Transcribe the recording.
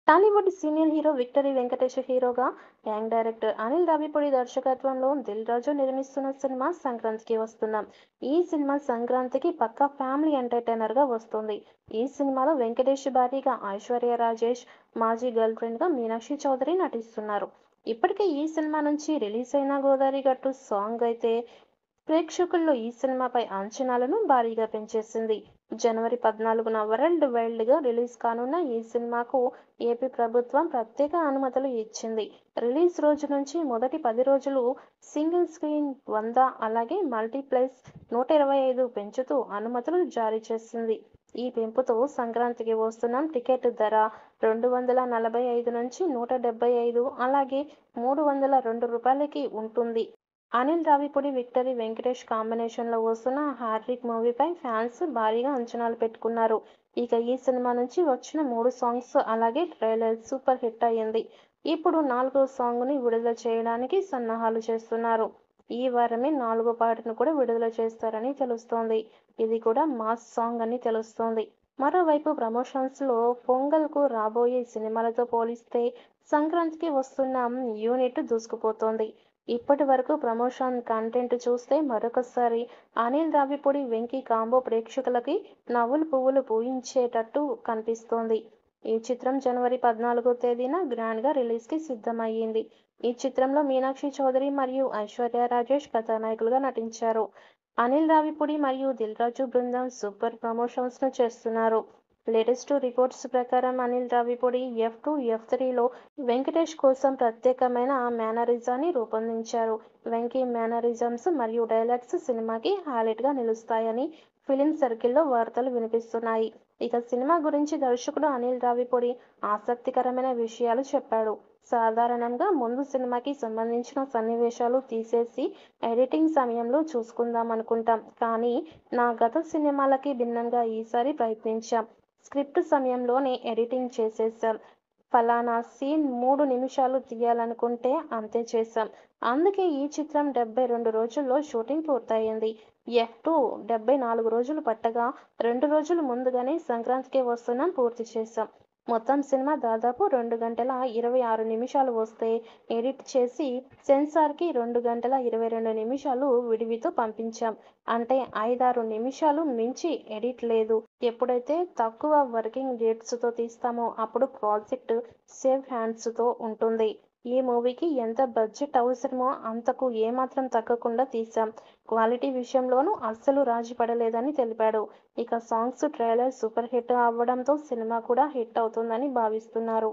Tollywood senior hero victory Venkatesh హీరోగా, young director Anil Ravipudi దర్శకత్వంలో దిల్ రాజు నిర్మిస్తున్న సినిమా సంక్రాంతికి వస్తున్నాం. ఈ సినిమా సంక్రాంతికి పక్కా ఫ్యామిలీ ఎంటర్టైనర్ గా వస్తుంది. ఈ సినిమాలో వెంకటేష్ భార్యగా ఐశ్వర్య రాజేష్, మాజీ గర్ల్ ఫ్రెండ్ గా మీనాక్షి చౌదరి నటిస్తున్నారు. ఇప్పటికే ఈ సినిమా నుంచి రిలీజ్ అయిన గోదావరి గట్టు సాంగ్ అయితే ప్రేక్షకుల్లో ఈ సినిమాపై అంచనాలను భారీగా పెంచేసింది. జనవరి 14న వరల్డ్ వైల్డ్గా రిలీజ్ కానున్న ఈ సినిమాకు ఏపీ ప్రభుత్వం ప్రత్యేక అనుమతులు ఇచ్చింది. రిలీజ్ రోజు నుంచి మొదటి 10 రోజులు సింగిల్ స్క్రీన్ 100, అలాగే మల్టీప్లెక్స్ 125 పెంచుతూ అనుమతులు జారీ చేసింది. ఈ పెంపుతో సంక్రాంతికి వస్తున్న టికెట్ ధర 245 నుంచి 175, అలాగే 302 రూపాయలకి ఉంటుంది. అనిల్ రావిపూడి, విక్టరీ వెంకటేష్ కాంబినేషన్లో వస్తున్న హ్యాట్రిక్ మూవీపై ఫ్యాన్స్ భారీగా అంచనాలు పెట్టుకున్నారు. ఇక ఈ సినిమా నుంచి వచ్చిన 3 సాంగ్స్ అలాగే ట్రైలర్ సూపర్ హిట్ అయ్యింది. ఇప్పుడు 4వ సాంగ్ని విడుదల చేయడానికి సన్నాహాలు చేస్తున్నారు. ఈ వారమే 4వ పాటను కూడా విడుదల చేస్తారని తెలుస్తోంది. ఇది కూడా మాస్ సాంగ్ అని తెలుస్తోంది. మరోవైపు ప్రమోషన్స్లో పొంగల్కు రాబోయే సినిమాలతో పోలిస్తే సంక్రాంతికి వస్తున్న యూనిట్ దూసుకుపోతోంది. ఇప్పటి వరకు ప్రమోషన్ కంటెంట్ చూస్తే మరొకసారి అనిల్ రావిపూడి వెంకీ కాంబో ప్రేక్షకులకి నవ్వులు పువ్వులు పూయించేటట్టు కనిపిస్తోంది. ఈ చిత్రం జనవరి 14వ తేదీన గ్రాండ్గా రిలీజ్కి సిద్ధమయ్యింది. ఈ చిత్రంలో మీనాక్షి చౌదరి మరియు ఐశ్వర్య రాజేష్ కథానాయకులుగా నటించారు. అనిల్ రావిపూడి మరియు దిల్ రాజు బృందం సూపర్ ప్రమోషన్స్ను చేస్తున్నారు. లేటెస్ట్ రిపోర్ట్స్ ప్రకారం అనిల్ రావిపూడి F2, F3లో వెంకటేష్ కోసం ప్రత్యేకమైన మేనరిజాన్ని రూపొందించారు. వెంకీ మేనరిజమ్స్ మరియు డైలాగ్స్ సినిమాకి హైలైట్గా నిలుస్తాయని ఫిలిం సర్కిల్లో వార్తలు వినిపిస్తున్నాయి. ఇక సినిమా గురించి దర్శకుడు అనిల్ రావిపూడి ఆసక్తికరమైన విషయాలు చెప్పాడు. సాధారణంగా ముందు సినిమాకి సంబంధించిన సన్నివేశాలు తీసేసి ఎడిటింగ్ సమయంలో చూసుకుందామనుకుంటాం. కానీ నా గత సినిమాలకి భిన్నంగా ఈసారి ప్రయత్నించాం. స్క్రిప్ట్ సమయంలోనే ఎడిటింగ్ చేసేశాం. ఫలానా సీన్ 3 నిమిషాలు తీయాలనుకుంటే అంతే చేశాం. అందుకే ఈ చిత్రం 72 రోజుల్లో షూటింగ్ పూర్తయింది. F2 74 రోజులు పట్టగా 2 రోజులు ముందుగానే సంక్రాంతికి వస్తున్నాం పూర్తి చేశాం. మొత్తం సినిమా దాదాపు 2 గంటల 26 నిమిషాలు వస్తే ఎడిట్ చేసి సెన్సార్కి 2 గంటల 22 నిమిషాలు విడివితో పంపించాం. అంటే 5-6 నిమిషాలు మించి ఎడిట్ లేదు. ఎప్పుడైతే తక్కువ వర్కింగ్ డేట్స్తో తీస్తామో అప్పుడు ప్రాజెక్ట్ సేఫ్ హ్యాండ్స్తో ఉంటుంది. ఈ మూవీకి ఎంత బడ్జెట్ అవసరమో అంతకు ఏమాత్రం తగ్గకుండా తీశాం. క్వాలిటీ విషయంలోనూ అస్సలు రాజీ పడలేదని తెలిపాడు. ఇక సాంగ్స్, ట్రైలర్ సూపర్ హిట్ అవ్వడంతో సినిమా కూడా హిట్ అవుతుందని భావిస్తున్నారు.